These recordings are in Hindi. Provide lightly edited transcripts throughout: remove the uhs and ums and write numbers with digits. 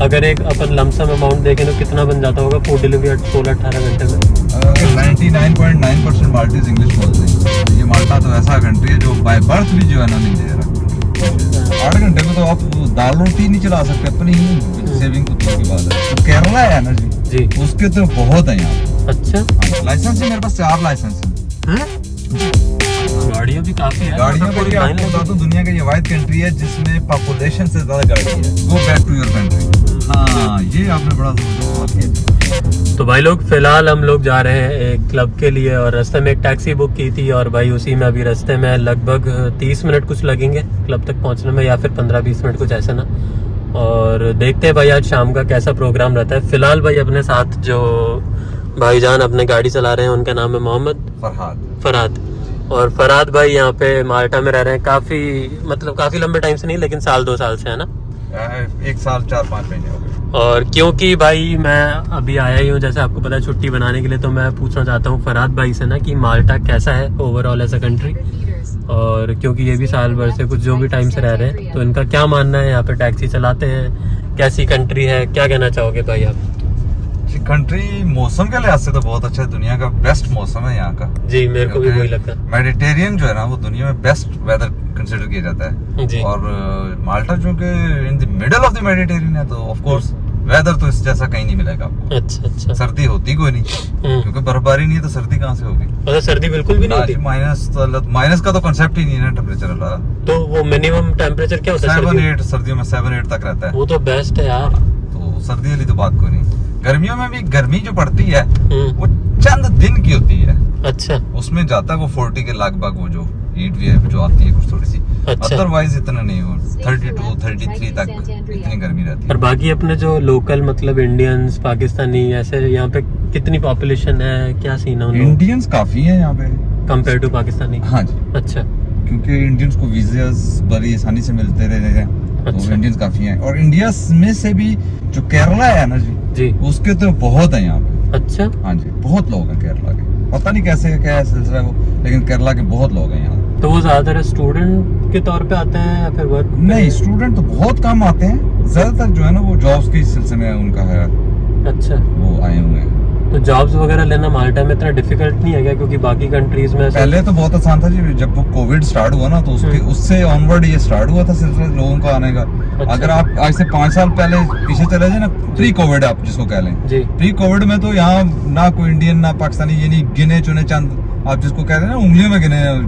अगर एक अपन लमसम अमाउंट देखें तो कितना बन जाता होगा फूड डिलीवरी 16-18 घंटे में? 99.9% माल्टीज इंग्लिश बोलते हैं। ये माल्टा तो ऐसा कंट्री है जो बाय बर्थ भी जो है ना नहीं दे रहा। 8 घंटे में तो आप दाल रोटी नहीं चला सकते अपनी सेविंग को दूर की बात है। तो केरला है ना जी, उसके तो बहुत है यहाँ। अच्छा, लाइसेंस है मेरे पास 4 लाइसेंस है। गाड़ियाँ भी काफी है। गाड़ियों पर क्या आपको बता दूं, दुनिया का ये वाइड कंट्री है जिसमें पॉपुलेशन से ज्यादा गाड़ी है। Go back to your country. हाँ, ये आपने बड़ा सवाल किया। तो भाई लोग फिलहाल हम लोग जा रहे हैं एक क्लब के लिए और रास्ते में एक टैक्सी बुक की थी और भाई उसी में अभी रास्ते में लगभग 30 मिनट कुछ लगेंगे क्लब तक पहुंचने में, या फिर 15-20 मिनट कुछ ऐसा ना। और देखते हैं भाई आज शाम का कैसा प्रोग्राम रहता है। फिलहाल भाई अपने साथ जो भाईजान अपने गाड़ी चला रहे हैं उनका नाम है मोहम्मद फरहाद। और फरहाद भाई यहाँ पे माल्टा में रह रहे हैं काफी लंबे टाइम से नहीं, लेकिन 1-2 साल से है ना। 1 साल 4-5 महीने हो गए। और क्योंकि भाई मैं अभी आया ही हूँ, जैसे आपको पता है, छुट्टी बनाने के लिए, तो मैं पूछना चाहता हूँ फरहाद भाई से ना कि माल्टा कैसा है ओवरऑल एज अ कंट्री। और क्योंकि ये भी साल भर से कुछ जो भी टाइम से रह रहे हैं, तो इनका क्या मानना है, यहाँ पे टैक्सी चलाते हैं, कैसी कंट्री है, क्या कहना चाहोगे भाई आप? कंट्री मौसम के लिहाज से तो बहुत अच्छा है, दुनिया का बेस्ट मौसम है यहाँ का। जी, मेरे को भी वही लगता है। मेडिटेरियन जो है ना वो दुनिया में बेस्ट वेदर कंसिडर किया जाता है जी। और माल्टा जो कि in the middle of the Mediterranean है, तो ऑफ कोर्स वेदर तो इस जैसा कहीं नहीं मिलेगा आपको। अच्छा। सर्दी होती कोई नहीं, क्योंकि बर्फबारी नहीं है तो सर्दी कहाँ से होगी। मतलब सर्दी बिल्कुल भी नहीं होती? माइनस का तो कंसेप्ट ही नहीं है टेम्परेचर वाला। तो वो मिनिमम टेम्परेचर क्या होता है? 7-8 सर्दियों में 7-8 तक रहता है। वो तो बेस्ट है यार। तो सर्दी वाली तो बात कोई नहीं। गर्मियों में भी गर्मी जो पड़ती है वो चंद दिन की होती है। अच्छा, उसमें जाता है वो 40 के लगभग, वो जो हीट वेव जो आती है कुछ थोड़ी सी। अच्छा। अदरवाइज इतना नहीं हो, 32-33 तक इतनी गर्मी रहती है। और बाकी अपने जो लोकल मतलब इंडियंस, पाकिस्तानी, ऐसे यहाँ पे कितनी पॉपुलेशन है, क्या सीन है? इंडियंस काफी है यहाँ पे कंपेयर टू पाकिस्तानी? हाँ जी। अच्छा, क्योंकि इंडियंस को वीजास बड़ी आसानी से मिलते रहे हैं। अच्छा। तो इंडियंस काफी हैं। और इंडिया में से भी जो केरला है ना जी, उसके तो बहुत है यहाँ पे। अच्छा, हाँ जी, बहुत लोग हैं केरला के। पता नहीं कैसे क्या है सिलसिला वो, लेकिन केरला के बहुत लोग हैं यहाँ। तो वो ज्यादातर स्टूडेंट के तौर पे आते हैं या फिर वर्क? नहीं, स्टूडेंट तो बहुत कम आते हैं, ज्यादातर जो है ना वो जॉब्स के सिलसिले में उनका है। अच्छा, वो आए हुए हैं। तो जॉब्स वगैरह लेना माल्टा में इतना डिफिकल्ट नहीं है क्या? क्योंकि बाकी कंट्रीज में पहले तो बहुत आसान था जी, जब वो कोविड स्टार्ट हुआ ना तो उससे ऑनवर्ड ये स्टार्ट हुआ था सिलसिला लोगों का आने का। अच्छा। अगर आप आज से 5 साल पहले पीछे चले जाए ना, प्री कोविड आप जिसको कह लें जी, प्री कोविड में तो यहाँ ना कोई इंडियन ना पाकिस्तानी, ये नहीं, गिने चुने चंद आप जिसको कह रहे हैं ना उंगलियों में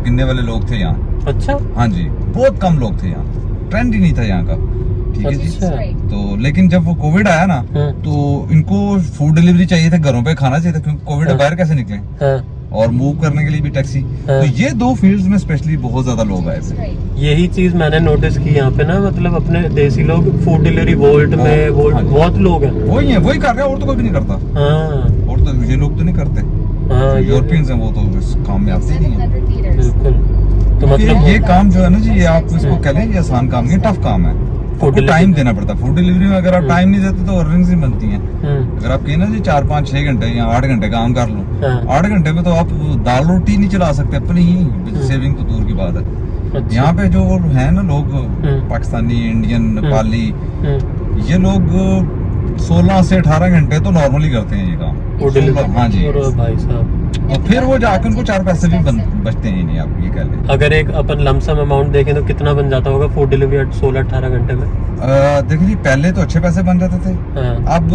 गिनने वाले लोग थे यहाँ। अच्छा, हाँ जी, बहुत कम लोग थे यहाँ, ट्रेंड ही नहीं था यहाँ का। ठीक है जी। तो लेकिन जब वो कोविड आया ना तो इनको फूड डिलीवरी चाहिए था, घरों पे खाना चाहिए था, क्योंकि कोविड बाहर कैसे निकले और मूव करने के लिए भी टैक्सी। तो ये 2 फील्ड्स में स्पेशली बहुत ज्यादा लोग आए थे। यही चीज मैंने नोटिस की यहाँ पे ना, मतलब अपने देसी लोग फूड डिलीवरी वोल्ट में बहुत लोग हैं। वही कर रहे हैं, और तो कोई भी नहीं करता। और तो ये लोग तो नहीं करते, यूरोपियंस हैं, वो तो इस काम में आते ही नहीं है। बिल्कुल। तो मतलब ये काम जो है ना जी, ये आप इसको कह लें, ये आसान काम नहीं, टफ काम है। आपको टाइम देना पड़ता है फूड डिलीवरी में। अगर आप टाइम नहीं देते तो अर्निंग्स नहीं बनती हैं। अगर आप कहें ना जी 4-5-6 घंटे या 8 घंटे काम कर लो, 8 घंटे में तो आप दाल रोटी नहीं चला सकते अपनी सेविंग तो दूर की बात है। अच्छा। यहाँ पे जो है ना लोग, पाकिस्तानी, इंडियन, नेपाली, ये लोग 16 से 18 घंटे तो नॉर्मली करते हैं ये काम। हाँ जी भाई साहब, और फिर वो जाकर उनको 4 पैसे भी बचते हैं नहीं, आप ये कह लें। अगर एक अपन लमसम अमाउंट देखें तो कितना बन जाता होगा फूड डिलीवरी 16-18 घंटे में? देखिए जी, पहले तो अच्छे पैसे बन जाते थे। अब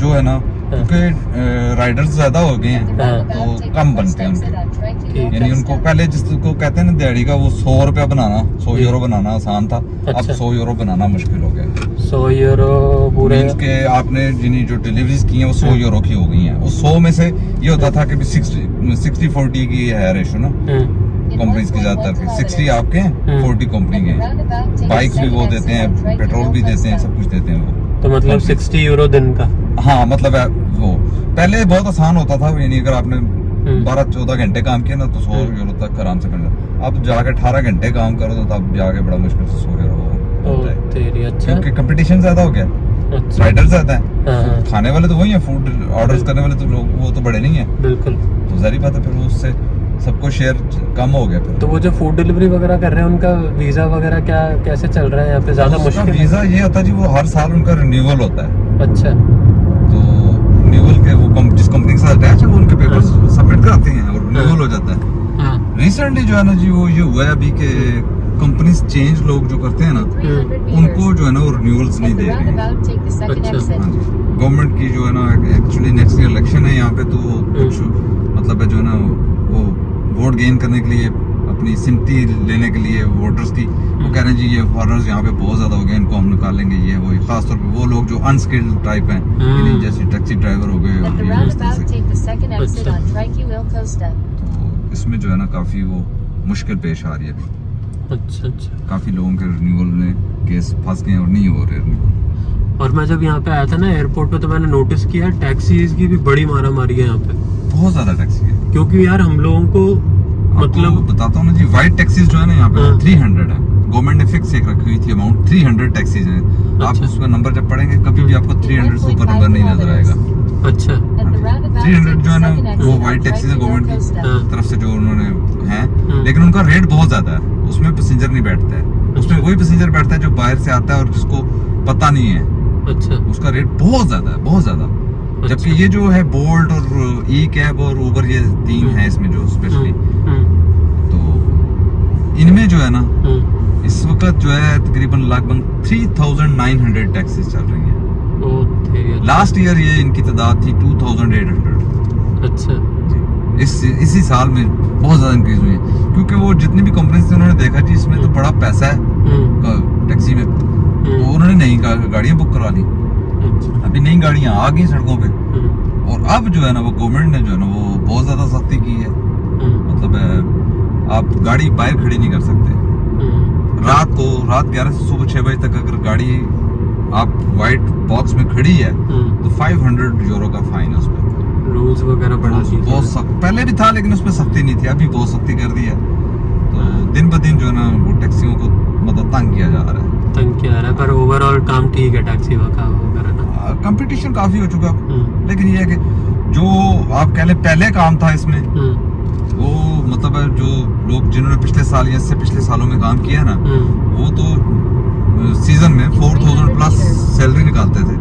जो है ना, क्योंकि राइडर्स ज्यादा हो गए हैं तो कम बनते हैं उनके। यानी उनको पहले जिसको कहते हैं ना दिहाड़ी का, वो 100 रुपया बनाना, 100 यूरो बनाना आसान था। अब 100 यूरो बनाना मुश्किल हो गया। 100 यूरो पूरे के आपने जिन्हें जो डिलीवरीज की हैं वो 100 यूरो की हो गई हैं। वो 100 में से ये होता था कि 60-40 की है रेशो ना, कंपनीज की ज्यादातर 60 आपके हैं, 40 कंपनी के हैं। बाइक भी वो देते हैं, पेट्रोल भी देते हैं, सब कुछ देते हैं वो। तो मतलब 60 यूरो दिन का? हाँ, मतलब वो पहले बहुत आसान होता था, यानी अगर आपने 12-14 घंटे काम किया ना तो 100 यूरो तक आराम से करना। अब जाके 18 घंटे काम करो तो तब जाके बड़ा मुश्किल से 100 यूरो होता है। अच्छा। क्योंकि कंपटीशन ज्यादा हो गया, राइडर ज्यादा है। खाने वाले तो वही है, फूड ऑर्डर्स करने वाले तो लोग वो तो बड़े नहीं है। बिल्कुल। तो जारी बात है, फिर उससे सबको शेयर कम हो गया फिर। तो वो जो फूड डिलीवरी वगैरह कर रहे हैं उनका वीजा वगैरह क्या कैसे चल रहा है यहाँ पे? ज्यादा उसका मुश्किल वीजा ये होता है जी, वो हर साल उनका रिन्यूअल होता है। अच्छा। तो रिन्यूअल के वो जिस कंपनी के साथ अटैच है वो उनके पेपर्स सबमिट कराते हैं और रिन्यूअल हो जाता है। रिसेंटली जो है ना जी, वो ये हुआ है अभी के कंपनीज चेंज लोग जो करते हैं ना, उनको जो है ना वो रिन्यूअल्स नहीं दे रही है। अच्छा। हाँ जी, गवर्नमेंट की जो है ना एक्चुअली नेक्स्ट ईयर इलेक्शन है यहाँ पे, तो कुछ मतलब है जो है ना वो वोट गेन करने के लिए, अपनी सिंपथी लेने के लिए वोटर्स की, वो कह रहे हैं जी ये फॉरेनर्स यहाँ पे बहुत ज्यादा हो गए, इनको हम निकालेंगे। ये वो खासतौर पे वो लोग जो अनस्किल्ड टाइप हैं, यानी जैसे टैक्सी ड्राइवर हो गए और ये इस तरह से। तो इसमें जो है ना काफी वो मुश्किल पेश आ रही है अभी। अच्छा अच्छा। काफी लोगों के रिन्यूअल में केस फंस गए और नहीं हो रहे रिन्यूअल। और मैं जब यहाँ पे आया था ना एयरपोर्ट पे, तो मैंने नोटिस किया टैक्सीज की भी बड़ी मारा मारी है यहाँ पे, बहुत ज्यादा टैक्सी है। क्योंकि यार हम लोगों को मतलब बताता हूँ ना जी, व्हाइट टैक्सीज जो है ना यहाँ पे 300 है। गवर्नमेंट ने फिक्स एक रखी हुई थी अमाउंट, 300 टैक्सीज हैं। आप अच्छा। उसका नंबर जब पढ़ेंगे कभी भी आपको 300 से ऊपर नंबर नहीं नजर आएगा। अच्छा। 300 जो है ना वो व्हाइट टैक्सीज है गवर्नमेंट की तरफ से जो उन्होंने हैं, लेकिन उनका रेट बहुत ज्यादा है, उसमें पैसेंजर नहीं बैठता है। उसमें वही पैसेंजर बैठता है जो बाहर से आता है और जिसको पता नहीं है। अच्छा। उसका रेट बहुत ज्यादा है, बहुत ज्यादा। जबकि ये जो है बोल्ट और ई कैब और उबर, ये तीन है इसमें जो स्पेशली, तो इनमें जो है ना इस वक्त जो है तकरीबन लगभग 3900 टैक्सीज चल रही हैं। लास्ट ईयर ये इनकी तादाद थी 2800। अच्छा। इसी साल में बहुत ज्यादा इंक्रीज हुई है, क्योंकि वो जितनी भी कंपनीज थी उन्होंने देखा जी इसमें तो बड़ा पैसा है टैक्सी में, तो उन्होंने नई गाड़ियां बुक करवा ली। अभी नई गाड़ियां आ गई सड़कों पे, और अब जो है ना वो गवर्नमेंट ने जो है ना वो बहुत ज्यादा सख्ती की है। मतलब आप गाड़ी बाहर खड़ी नहीं कर सकते रात 11 से सुबह 6 बजे तक। अगर गाड़ी आप व्हाइट बॉक्स में खड़ी है तो 500 यूरो का फाइन है उसमें। रूल्स वगैरह बढ़ा दिए, बहुत सख्त पहले भी था लेकिन उसमें सख्ती नहीं थी, अभी बहुत सख्ती कर दी है। तो दिन ब दिन जो है ना वो टैक्सियों को मतलब तंग किया जा रहा है। पर ओवरऑल काम ठीक है टैक्सी वगैरह ना। कंपटीशन काफी हो चुका, लेकिन ये है कि जो आप कह लें पहले काम था इसमें, वो मतलब जो लोग जिन्होंने पिछले साल या इससे पिछले सालों में काम किया ना, वो तो सीजन में 4000 प्लस सैलरी निकालते थे,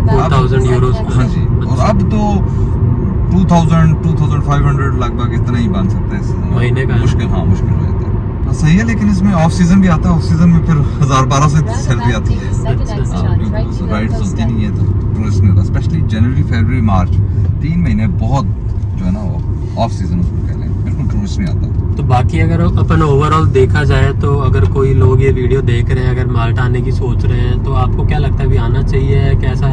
4000 यूरो। हाँ जी। और अब तो 2500 लगभग इतना ही बन सकता है महीने का। मुश्किल हो जाता है। सही है, लेकिन इसमें ऑफ सीजन भी आता है, ऑफ सीजन में फिर 1000-1200 सैलरी आती है। राइड्स होती नहीं है तो टूरिस्ट में, स्पेशली जनवरी फरवरी मार्च 3 महीने बहुत जो है ना वो ऑफ सीजन उसको कह लें, बिल्कुल टूरिस्ट नहीं आता। तो बाकी अगर अपन ओवरऑल देखा जाए तो अगर कोई लोग ये वीडियो देख रहे हैं, अगर माल्टा आने की सोच रहे हैं, तो आपको क्या लगता है भी आना चाहिए? कैसा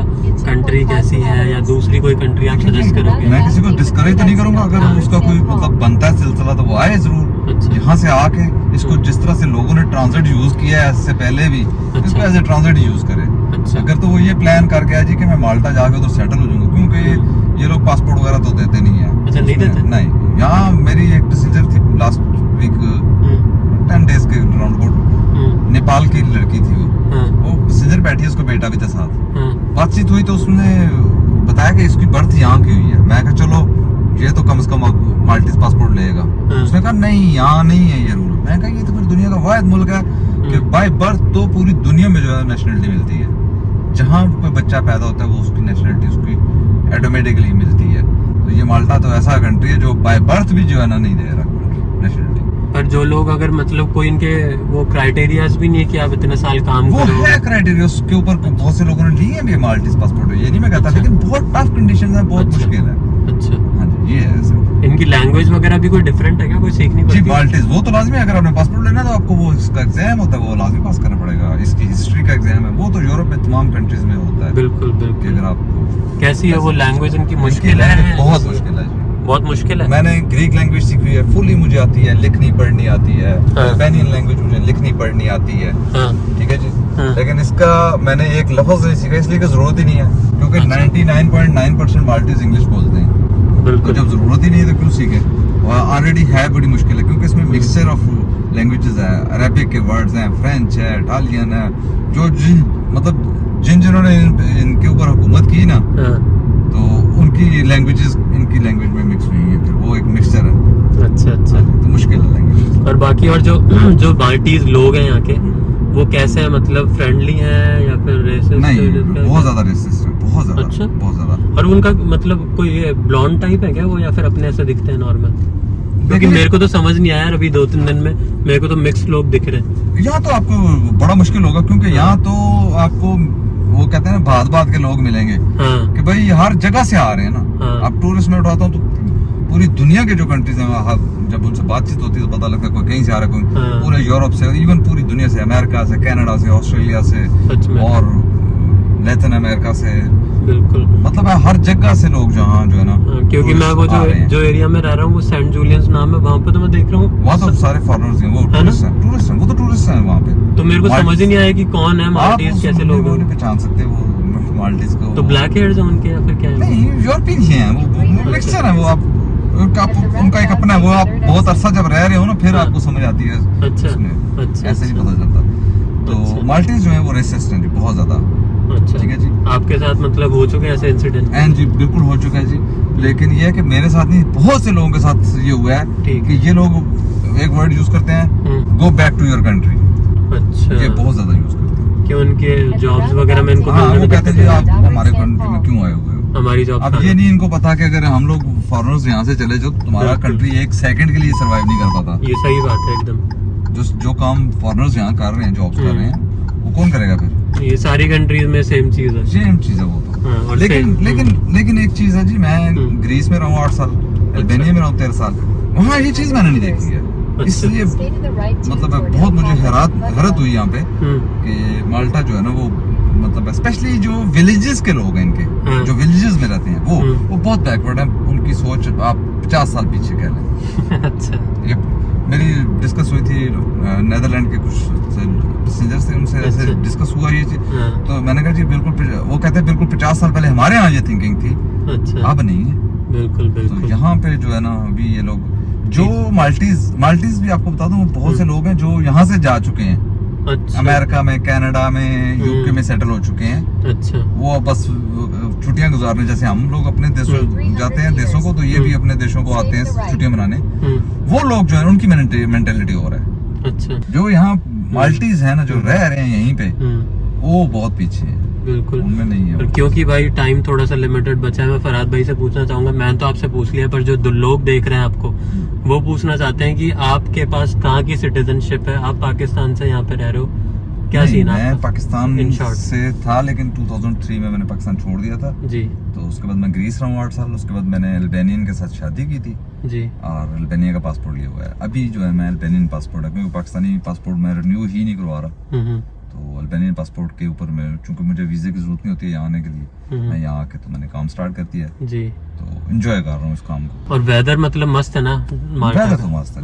कंट्री कैसी है, या दूसरी कोई कंट्री आप सजेस्ट करोगे? मैं किसी को डिस्करेज तो नहीं करूंगा, अगर उसका कोई मतलब बनता है सिलसिला तो वो आए जरूर। अच्छा। यहाँ से आके इसको जिस तरह से लोगों ने ट्रांजिट यूज किया है इससे पहले भी, इसको एज ए ट्रांजिट यूज करे। अच्छा। अगर तो वो ये प्लान करके आया जी कि मैं माल्टा जाके उधर सेटल हो जाऊंगा, क्योंकि ये लोग पासपोर्ट वगैरह तो देते नहीं है। अच्छा, नहीं देते? नहीं, यहाँ मेरी एक पैसेंजर थी लास्ट वीक 10 डेज के राउंड अबाउट, नेपाल की लड़की थी वो पैसेंजर बैठी है, उसका बेटा भी था साथ। बातचीत हुई तो उसने बताया कि इसकी बर्थ यहाँ की हुई है। मैं कहा चलो ये तो कम से कम माल्टीज पासपोर्ट लेगा। उसने कहा नहीं, यहाँ नहीं है ये रूल। मैं कहा ये तो फिर दुनिया का वाहिद मुल्क है कि बाय बर्थ तो पूरी दुनिया में जो है नेशनलिटी मिलती है। जहाँ कोई बच्चा पैदा होता है वो उसकी नेशनलिटी उसकी ऑटोमेटिकली मिलती है। तो ये माल्टा तो ऐसा कंट्री है जो बाय बर्थ भी जो है ना नहीं दे रहा नेशनलिटी। पर जो लोग अगर मतलब कोई इनके वो क्राइटेरियाज भी नहीं है कि आप इतने साल काम वो करो, है क्राइटेरिया उसके ऊपर बहुत से लोगों ने लिए भी माल्टीज पासपोर्ट, ये नहीं मैं कहता। लेकिन बहुत टफ कंडीशन है, बहुत मुश्किल है। अच्छा। हाँ जी, ये है सर। इनकी लैंग्वेज वगैरह भी कोई डिफरेंट है क्या? कोई सीखनी पड़ती है? जी माल्टीज वो तो लाजमी है, अगर आपने पासपोर्ट लेना तो आपको वो इसका एग्जाम होता है, वो लाजमी पास करना पड़ेगा। इसकी हिस्ट्री का एग्जाम है, वो तो यूरोप में तमाम कंट्रीज में होता है। बिल्कुल बिल्कुल। अगर आपको कैसी है वो लैंग्वेज इनकी? मुश्किल है, बहुत मुश्किल है। बहुत मुश्किल है। मैंने ग्रीक लैंग्वेज सीखी है, फुली मुझे आती है, लिखनी पढ़नी आती है। अल्बानियन लैंग्वेज मुझे लिखनी पढ़नी आती है। ठीक है जी। लेकिन इसका मैंने एक लफ्ज नहीं सीखा, इसलिए कि जरूरत ही नहीं है, क्योंकि 99.9% माल्टीज इंग्लिश बोलते हैं। बिल्कुल। जब जरूरत ही नहीं है तो क्यों सीखे? ऑलरेडी है बड़ी मुश्किल है, क्योंकि इसमें मिक्सचर ऑफ लैंग्वेजेस है, अरेबिक के वर्ड्स हैं, फ्रेंच है, इटालियन है, जो जिन्होंने इनके ऊपर हुकूमत की ना, तो उनकी लैंग्वेजेस इनकी लैंग्वेज में मिक्स हुई है, फिर वो एक मिक्सचर है। अच्छा अच्छा। बाकी और जो जो माल्टीज लोग हैं यहाँ के वो कैसे हैं, मतलब फ्रेंडली हैं या फिर रेसिस्ट? नहीं, बहुत ज्यादा रेसिस्ट है, बहुत ज्यादा। अच्छा, बहुत ज्यादा। और उनका मतलब कोई ब्लॉन्ड टाइप है क्या वो, या फिर अपने ऐसे दिखते हैं नॉर्मल? क्योंकि मेरे को तो समझ नहीं आया अभी 2-3 दिन में, मेरे को तो मिक्स लोग दिख रहे हैं। यहाँ तो आपको बड़ा मुश्किल होगा, क्योंकि यहाँ तो आपको वो कहते हैं ना भात के लोग मिलेंगे। हाँ। कि भाई हर जगह से आ रहे हैं ना। हाँ। अब टूरिस्ट में उठाता हूँ तो पूरी दुनिया के जो कंट्रीज हैं, जब उनसे बातचीत होती है तो पता लगता है कोई कहीं से आ रहा है, कोई हाँ। पूरे यूरोप से, इवन पूरी दुनिया से, अमेरिका से, कनाडा से, ऑस्ट्रेलिया से और लैटिन अमेरिका से। बिल्कुल, मतलब हर जगह से लोग जहाँ जो है ना। क्योंकि मैं वो जो एरिया में रह रहा हूँ वो सेंट जूलियंस नाम है, वहाँ पे तो मैं देख रहा हूँ वहाँ तो सारे फॉरेनर्स हैं, वो टूरिस्ट हैं, वो तो टूरिस्ट हैं वहाँ पे। तो मेरे को समझ ही नहीं आया कि कौन है माल्टीज, कैसे लोग हैं। नहीं पहचान सकते वो माल्टीज को। तो ब्लैक हेयर्स हैं उनके या फिर क्या है? नहीं, यूरोपियन ही हैं वो, मिक्सचर है वो। आप उनका एक अपना है वो, आप बहुत अरसा जब रह रहे हो ना फिर आपको समझ आती है। अच्छा, ऐसे नहीं पता चलता। तो माल्टीज जो है वो रेसिस्ट हैं जी, बहुत ज्यादा। अच्छा, ठीक है जी। आपके साथ मतलब हो चुके ऐसे इंसिडेंट? एंड जी बिल्कुल हो चुका है जी, लेकिन ये है कि मेरे साथ नहीं, बहुत से लोगों के साथ ये हुआ है कि ये लोग एक वर्ड यूज करते हैं, go back to your country. अच्छा, ये बहुत ज्यादा यूज करते हैं कि उनके जॉब्स वगैरह में इनको वो कहते हैं आप हमारे कंट्री में क्यों आए हुए हो, हमारी जॉब। अब ये नहीं इनको पता कि अगर हम लोग फॉरेनर्स यहाँ से चले जो तुम्हारा कंट्री एक सेकंड के लिए सर्वाइव नहीं कर पाता। ये सही बात है एकदम। जो काम फॉरेनर्स यहाँ कर रहे हैं, जॉब्स कर रहे हैं, वो कौन करेगा फिर? ये सारी कंट्रीज में सेम चीज है। सेम चीज है वो तो। हाँ, लेकिन एक चीज है जी, मैं ग्रीस में रहा हूँ 8 साल, अल्बानिया में रहा हूँ 13 साल, वहाँ ये चीज मैंने नहीं देखी है। इसलिए मतलब बहुत मुझे हैरत हुई यहाँ पे कि माल्टा जो है ना वो, मतलब स्पेशली जो विलेजेस के लोग हैं इनके, जो विलेजेस में रहते हैं वो बहुत बैकवर्ड है। उनकी सोच आप 50 साल पीछे कह लें। अच्छा, ये मेरी डिस्कस हुई थी नेदरलैंड के कुछ पैसेंजर्स थे, उनसे ऐसे डिस्कस हुआ ये चीज। तो मैंने कहा जी बिल्कुल, वो कहते हैं बिल्कुल 50 साल पहले हमारे यहाँ ये थिंकिंग थी। अच्छा, अब नहीं है। बिल्कुल बिल्कुल। तो यहाँ पे जो है ना अभी ये लोग जो माल्टीज भी आपको बता दूं, बहुत से लोग हैं जो यहाँ से जा चुके हैं। अच्छा। अमेरिका में, कनाडा में, यूके में सेटल हो चुके हैं। अच्छा, वो बस छुट्टियां गुजारने, जैसे हम लोग अपने देशों जाते हैं देशों को, तो ये भी अपने देशों को आते हैं छुट्टियां मनाने। वो लोग जो है उनकी मेंटेलिटी और है। अच्छा, जो यहाँ माल्टीज है ना जो रह रहे हैं यहीं पे, वो बहुत पीछे है। बिल्कुल, उनमें नहीं है। क्योंकि भाई टाइम थोड़ा सा लिमिटेड बचा है, मैं फरहाद भाई से पूछना चाहूंगा, मैं तो आपसे पूछ लिया, पर जो लोग देख रहे हैं आपको, वो पूछना चाहते हैं कि आपके पास कहाँ की सिटीजनशिप है? आप पाकिस्तान से यहाँ पे रह रहे हो, क्या सीन है? मैं पाकिस्तान से था, लेकिन 2003 में मैंने पाकिस्तान छोड़ दिया था जी। तो उसके बाद मैं ग्रीस रहा हूँ 8 साल। उसके बाद मैंने अल्बानियन के साथ शादी की थी जी, और अल्बानिया का पासपोर्ट लिया हुआ है। अभी जो है मैं अल्बानियन पासपोर्ट है, क्योंकि पाकिस्तानी पासपोर्ट मैं रिन्यू ही नहीं करवा रहा। तो अल्बानियन पासपोर्ट के ऊपर मैं, चूंकि मुझे वीजे की जरूरत नहीं होती है यहाँ आने के लिए, मैं यहाँ आके तो मैंने काम स्टार्ट कर दिया जी। तो एंजॉय कर रहा हूँ इस काम को। और वेदर मतलब मस्त है ना? वेदर तो मस्त है,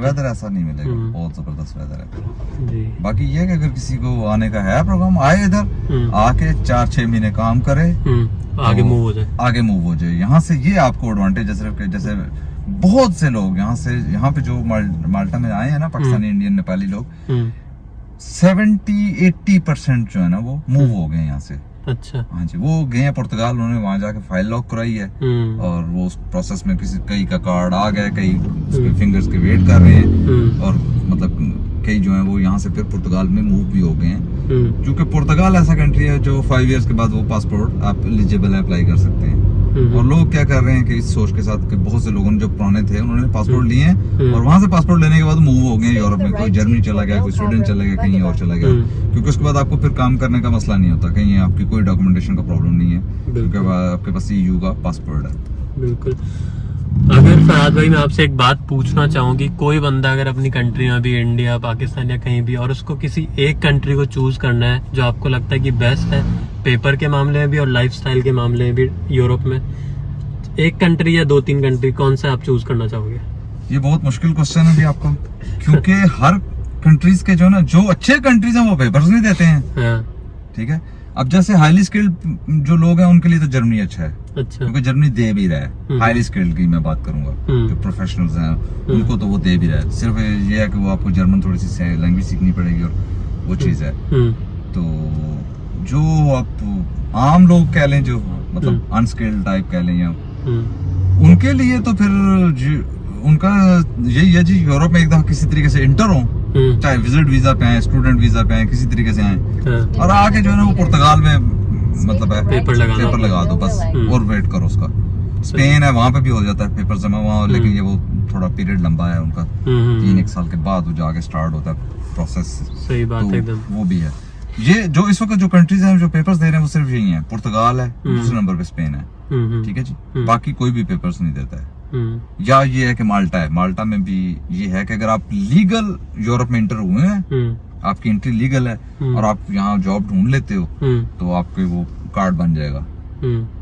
वेदर ऐसा नहीं मिलेगा, बहुत जबरदस्त वेदर है जी। बाकी ये कि अगर किसी को आने का है प्रोग्राम, आए इधर आके 4-6 महीने काम करे, आगे मूव हो जाए यहाँ से। ये आपको एडवांटेज है। जैसे बहुत से लोग यहाँ पे जो माल्टा में आए हैं ना, पाकिस्तानी, इंडियन, नेपाली लोग, 70-80% जो है ना वो मूव हो गए यहाँ से। अच्छा, हाँ जी, वो गए हैं पुर्तगाल, उन्होंने वहाँ जाके फाइल लॉक कराई है, और वो उस प्रोसेस में कई का कार्ड आ गया, कई उसके फिंगर्स के वेट कर रहे हैं, और मतलब कई जो है वो यहाँ से फिर पुर्तगाल में मूव भी हो गए हैं। क्योंकि पुर्तगाल ऐसा कंट्री है जो 5 इयर्स के बाद वो पासपोर्ट आप एलिजिबल है, अप्लाई कर सकते हैं। और लोग क्या कर रहे हैं कि इस सोच के साथ कि बहुत से लोगों ने जो पुराने थे उन्होंने पासपोर्ट लिए हैं, और वहां से पासपोर्ट लेने के बाद मूव हो गए यूरोप में। कोई जर्मनी चला गया, कोई स्वीडन चला गया, कहीं और चला गया, क्योंकि उसके बाद आपको फिर काम करने का मसला नहीं होता, कहीं आपकी कोई डॉक्यूमेंटेशन का प्रॉब्लम नहीं है, क्योंकि आपके पास EU का पासपोर्ट है। बिल्कुल। अगर फरहाद भाई मैं आपसे एक बात पूछना चाहूंगी, कोई बंदा अगर अपनी कंट्री में भी, इंडिया, पाकिस्तान या कहीं भी, और उसको किसी एक कंट्री को चूज करना है जो आपको लगता है कि बेस्ट है पेपर के मामले में भी और लाइफस्टाइल के मामले में भी यूरोप में, एक कंट्री या 2-3 कंट्री, कौन सा आप चूज करना चाहोगे? ये बहुत मुश्किल क्वेश्चन है भी आपका, क्योंकि हर कंट्रीज के जो अच्छे कंट्रीज हैं वो पेपर्स नहीं देते हैं। ठीक है, अब जैसे हाईली स्किल्ड जो लोग हैं उनके लिए तो जर्मनी अच्छा है। अच्छा, क्योंकि जर्मनी दे भी रहा है। हाईली स्किल्ड की मैं बात करूंगा, जो प्रोफेशनल्स हैं उनको तो वो दे भी रहा है। सिर्फ ये है कि वो आपको जर्मन थोड़ी सी लैंग्वेज सीखनी पड़ेगी, और वो चीज है। तो जो आप आम लोग कह लें, जो मतलब अनस्किल्ड टाइप कह लें, या उनके लिए तो फिर उनका यही है जी, यूरोप में एकदम किसी तरीके से इंटर हो, चाहे विजिट वीजा पे आए, स्टूडेंट वीजा पे आए, किसी तरीके से आए, और आके जो है ना वो पुर्तगाल में मतलब है पेपर लगा दो बस, और वेट करो उसका। स्पेन है, वहाँ पे भी हो जाता है पेपर जमा वहाँ, लेकिन ये वो थोड़ा पीरियड लंबा है उनका, 3-1 साल के बाद वो जाके स्टार्ट होता है प्रोसेस। सही बात है एकदम। वो भी है। ये जो इस वक्त जो कंट्रीज हैं जो पेपर्स दे रहे हैं वो सिर्फ यही है, पुर्तगाल है, दूसरे नंबर पे स्पेन है, ठीक है जी। बाकी कोई भी पेपर्स नहीं देता है। या ये है कि माल्टा है, माल्टा में भी ये है कि अगर आप लीगल यूरोप में इंटर हुए हैं, आपकी एंट्री लीगल है और आप यहाँ जॉब ढूंढ लेते हो, तो आपके वो कार्ड बन जाएगा।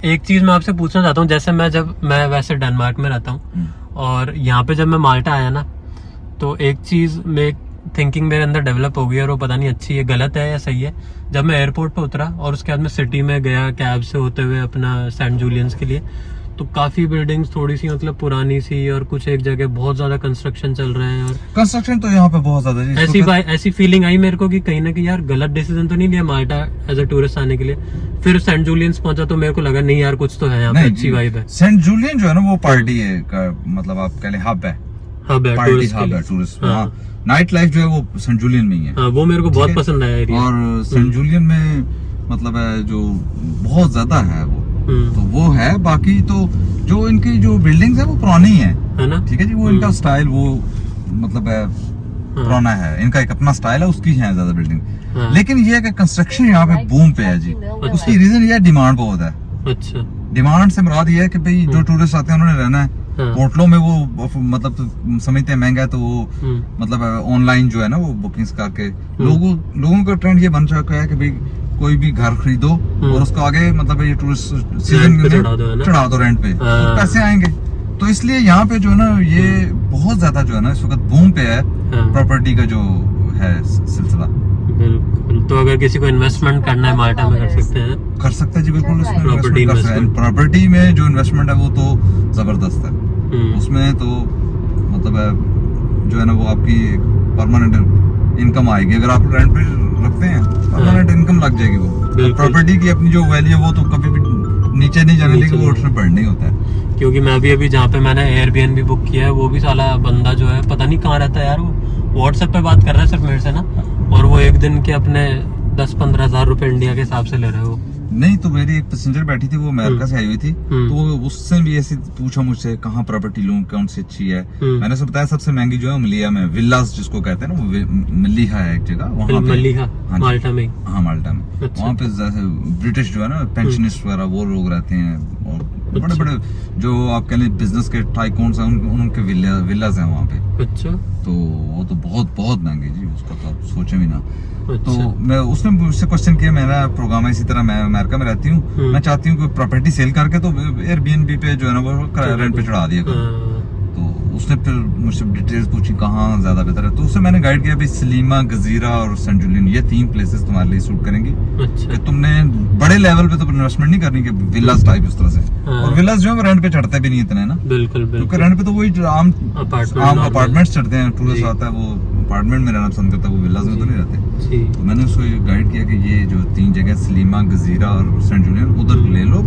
एक चीज मैं आपसे पूछना चाहता हूँ, जैसे मैं वैसे डेनमार्क में रहता हूँ, और यहाँ पे जब मैं माल्टा आया ना, तो एक चीज में थिंकिंग मेरे अंदर डेवलप हो गई, और वो पता नहीं अच्छी है गलत है या सही है। जब मैं एयरपोर्ट पे उतरा और उसके बाद में सिटी में गया कैब से होते हुए अपना सेंट जूलियंस के लिए, तो काफी बिल्डिंग्स थोड़ी सी मतलब पुरानी सी, और कुछ एक जगह बहुत ज्यादा कंस्ट्रक्शन चल रहे हैं, और कंस्ट्रक्शन तो यहाँ पे बहुत ज्यादा ऐसी फीलिंग आई मेरे को कि कहीं ना कहीं यार गलत डिसीजन तो नहीं लिया माल्टा एज अ टूरिस्ट आने के लिए। फिर सेंट जूलियंस पहुंचा तो मेरे को लगा नहीं यार कुछ तो है यहाँ पे, अच्छी वाइब है। सेंट जूलियन जो है ना वो पार्टी है, मतलब आप कह ले हब है, टूरिस्ट। नाइट लाइफ जो है वो सेंट जूलियन में ही है। वो मेरे को बहुत पसंद आया एरिया। और सेंट जूलियन में मतलब है जो बहुत ज्यादा है वो, तो वो है। बाकी तो जो इनकी जो बिल्डिंग्स है वो पुरानी है ना, ठीक है जी। वो इनका स्टाइल वो मतलब है पुराना है, इनका एक अपना स्टाइल है, उसकी है ज्यादा बिल्डिंग। लेकिन ये है कि कंस्ट्रक्शन यहाँ पे बूम पे है जी। उसकी रीजन ये है डिमांड बहुत है। अच्छा, डिमांड से मुराद ये है कि भाई जो टूरिस्ट आते हैं उन्होंने रहना है होटलों में, वो मतलब समझते हैं महंगा है, तो वो मतलब ऑनलाइन जो है ना वो बुकिंग्स करके लोगों का ट्रेंड ये बन चुका है कि भाई कोई भी घर खरीदो और उसको आगे मतलब ये टूरिस्ट सीजन में चढ़ा दो रेंट पे, तो पैसे आएंगे। तो इसलिए यहाँ पे जो है ना ये बहुत ज्यादा जो है ना इस वक्त बूम पे है प्रॉपर्टी का जो है सिलसिला। बिल्कुल। तो अगर किसी को इन्वेस्टमेंट करना है माल्टा में कर सकते हैं जी, बिल्कुल। प्रॉपर्टी में जो इन्वेस्टमेंट है वो तो जबरदस्त है। उसमें तो मतलब है जो है ना वो आपकी परमानेंट इनकम आएगी। अगर आप रेंट पे रखते हैं परमानेंट इनकम लग जाएगी। वो प्रॉपर्टी की अपनी जो वैल्यू है वो तो कभी भी नीचे नहीं जाने, लेकिन वो उसमें बढ़ नहीं होता है। क्योंकि मैं अभी जहाँ पे मैंने एयरबीएनबी बुक किया है, वो भी साला बंदा जो है पता नहीं कहाँ रहता है यार, वो व्हाट्सएप पे बात कर रहा है सिर्फ मेरे से ना, और वो एक दिन के अपने 10-15 हज़ार रुपए इंडिया के हिसाब से ले रहे हो। नहीं तो मेरी एक पैसेंजर बैठी थी, वो अमेरिका से आई हुई थी, तो उससे भी ऐसे पूछा मुझसे कहाँ प्रॉपर्टी लूं, कौन सी अच्छी है। मैंने उसको बताया सबसे महंगी जो है मलिया में, विल्लास जिसको कहते हैं ना, वो मलिहा है एक जगह वहाँ पे, माल्टा में। हाँ माल्टा में। वहाँ पे ब्रिटिश जो है ना पेंशनिस्ट वगैरह वो लोग रहते हैं, और बड़े बड़े जो आप कह लें बिजनेस के टाइकून्स हैं उनके विल्लास हैं वहाँ पे। अच्छा। तो वो तो बहुत बहुत महंगे जी, उसका तो आप सोचे भी ना। तो मैं उसने मुझसे क्वेश्चन किया, मेरा प्रोग्राम है इसी तरह, मैं अमेरिका में रहती हूँ, मैं चाहती हूँ कि प्रॉपर्टी सेल करके तो एयरबीएनबी पे जो है ना वो रेंट पे चढ़ा दिया करो। तो उसने फिर मुझसे डिटेल्स पूछी कहाँ ज्यादा बेहतर है, तो उससे मैंने गाइड किया भाई सलीमा, गजीरा और सेंट जूलियन, ये 3 प्लेसेस तुम्हारे लिए सूट करेंगी। अच्छा। कि तुमने बड़े लेवल पे तो इन्वेस्टमेंट नहीं करनी कि विलास टाइप इस तरह से। और विलास जो है रेंट पे चढ़ते भी नहीं इतने ना, बिल्कुल, क्योंकि रेंट पे तो वही आम अपार्टमेंट्स चढ़ते हैं। टूरिस्ट आता है वो अपार्टमेंट में रहना पसंद करता है, वो विलास में तो नहीं रहते। तो मैंने उसको गाइड किया कि ये जो 3 जगह सलीमा, गजीरा और सेंट जूलियन, उधर ले लो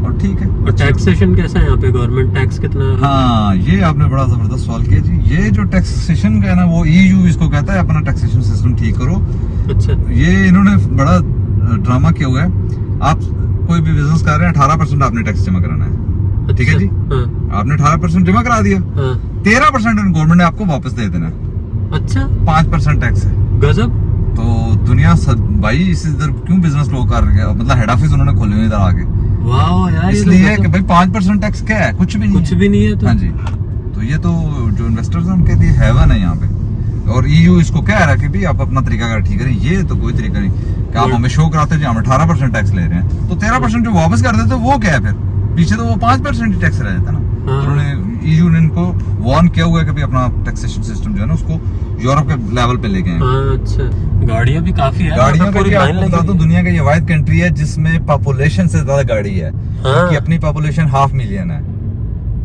और ठीक है। और टैक्सेशन कैसा है यहाँ पे, गवर्नमेंट टैक्स कितना है? हाँ, ये आपने बड़ा जबरदस्त सवाल किया जी। ये जो टैक्सेशन का है ना वो EU इसको कहता है, अपना टैक्सेशन सिस्टम ठीक करो। अच्छा। ये इन्होंने बड़ा ड्रामा किया हुआ है। आप कोई भी बिजनेस कर रहे हैं 18% आपने टैक्स जमा कराना है, ठीक है जी। आपने 18% जमा करा दिया, 13% गवर्नमेंट ने आपको वापस दे देना। अच्छा। 5% टैक्स है। गजब। तो दुनिया सब भाई इधर क्यों बिजनेस लोग कर रहे हैं, मतलब हेड ऑफिस उन्होंने खोले हुए इधर आगे। वाह यार, इसलिए कि भाई 5% टैक्स क्या है, कुछ भी नहीं है। तो हाँ जी, तो ये तो जो इन्वेस्टर्स हैं उनके लिए हेवन है यहाँ पे। और EU इसको कह रहा है कि भाई आप अपना तरीका ठीक करें। ये तो कोई तरीका नहीं कि आप हमें शो कराते हैं हम 18% टैक्स ले रहे हैं, तो 13% जो वापस कर देते वो क्या है फिर, पीछे तो वो 5% ही टैक्स रह जाता ना। तो उन्होंने EU ने इनको वार्न किया हुआ है कि भाई अपना टैक्सेशन सिस्टम जो है ना उसको यूरोप के लेवल पे लेके आए। अच्छा। गाड़ियाँ भी काफी है, गाड़ियों का आपको तो दुनिया का ये वाहिद कंट्री है जिसमें पॉपुलेशन से ज्यादा गाड़ी है। कि अपनी पॉपुलेशन 500 मिलियन है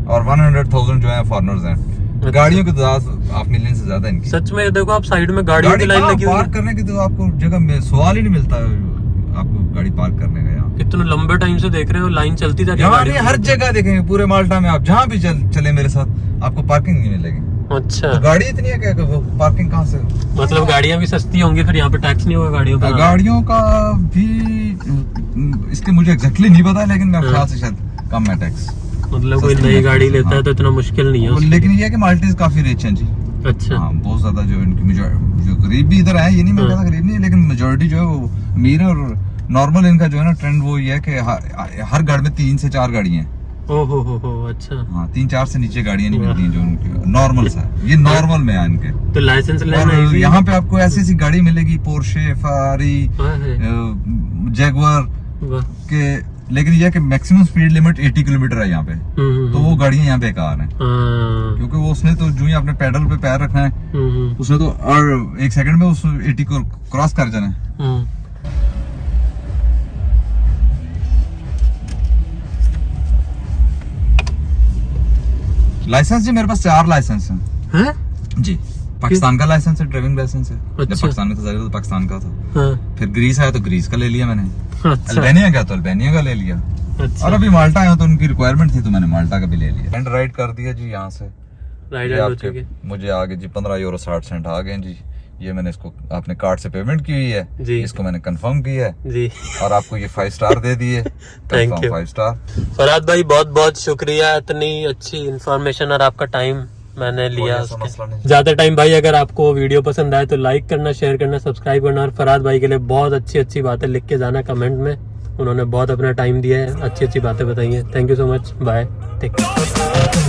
और 100,000 जो है फॉरेनर्स हैं। गाड़ियों की तादाद 5 मिलियन से ज्यादा इनकी। सच में देखो आप साइड में गाड़ियों की लाइन लगी हुई है, पार्क करने की तो आपको जगह में सवाल ही नहीं मिलता आपको गाड़ी पार्क करने का यहाँ। इतने लंबे टाइम से देख रहे हो, लाइन चलती जा रही है यहाँ गाड़ी नहीं, की। हर जगह देखेंगे पूरे माल्टा में, आप जहाँ भी चले मेरे साथ आपको पार्किंग नहीं मिलेगी। अच्छा, तो गाड़ी इतनी है क्या, वो पार्किंग कहाँ से? मतलब गाड़ियाँ भी सस्ती होंगी फिर, यहाँ पे टैक्स नहीं होगा गाड़ियों का? गाड़ियों का भी इसके मुझे एग्जैक्टली नहीं पता, लेकिन मेरे ख्याल से शायद कम है टैक्स। मतलब कोई नई गाड़ी लेता है तो इतना मुश्किल नहीं है उसके लेकिन ये है कि माल्टीज काफी रिच हैं जी। अच्छा, हाँ, बहुत ज्यादा जो इनकी जो गरीब भी इधर है, ये नहीं मैं कहता गरीब नहीं है, लेकिन मेजोरिटी जो है वो अमीर है। और नॉर्मल इनका जो है ना ट्रेंड वो ये है कि हर घर में 3 से 4 गाड़ियां हैं। ओहो हो, अच्छा। हाँ, 3-4 से नीचे गाड़ियां नहीं मिलती हैं जो उनकी नॉर्मल सा है। ये नॉर्मल में है इनके। तो लाइसेंस लेना और easy है? यहाँ पे आपको ऐसी ऐसी गाड़ी मिलेगी, पोर्शे, फरारी, जैगुआर वाह। के, लेकिन ये है कि मैक्सिमम स्पीड लिमिट 80 किलोमीटर है यहाँ पे। तो वो गाड़ियां यहाँ बेकार हैं, हाँ। क्योंकि वो उसने तो जो ही आपने पैडल पे पैर रखना है, उसने तो और 1 सेकंड में उस 80 को क्रॉस कर जाना है। लाइसेंस जी मेरे पास 4 लाइसेंस हैं जी। पाकिस्तान का लाइसेंस है, ड्राइविंग लाइसेंस है। जब अच्छा। पाकिस्तान में था तो पाकिस्तान का था। हाँ। फिर ग्रीस आया तो ग्रीस का ले लिया मैंने। अच्छा, अल्बानिया का तो अल्बानिया का ले लिया। अच्छा। और अभी माल्टा आया तो उनकी रिक्वायरमेंट थी तो मैंने माल्टा का भी ले लिया। एंड राइड कर दिया जी यहाँ से। राइडर हो चुके। मुझे आगे जी 15 यूरो 60 सेंट आ गए जी। ये मैंने इसको आपने कार्ड से पेमेंट की हुई है जी। इसको मैंने कंफर्म किया है जी। और आपको ये 5 स्टार दे दिए। Thank you। 5 स्टार। फरहाद भाई बहुत बहुत शुक्रिया, इतनी अच्छी इन्फॉर्मेशन और आपका टाइम मैंने लिया। ज्यादा टाइम भाई, अगर आपको वीडियो पसंद आए तो लाइक करना, शेयर करना, सब्सक्राइब करना और फरहाद भाई के लिए बहुत अच्छी अच्छी बातें लिख के जाना कमेंट में। उन्होंने बहुत अपना टाइम दिया है, अच्छी अच्छी बातें बताई हैं। Thank you so much, bye, take care.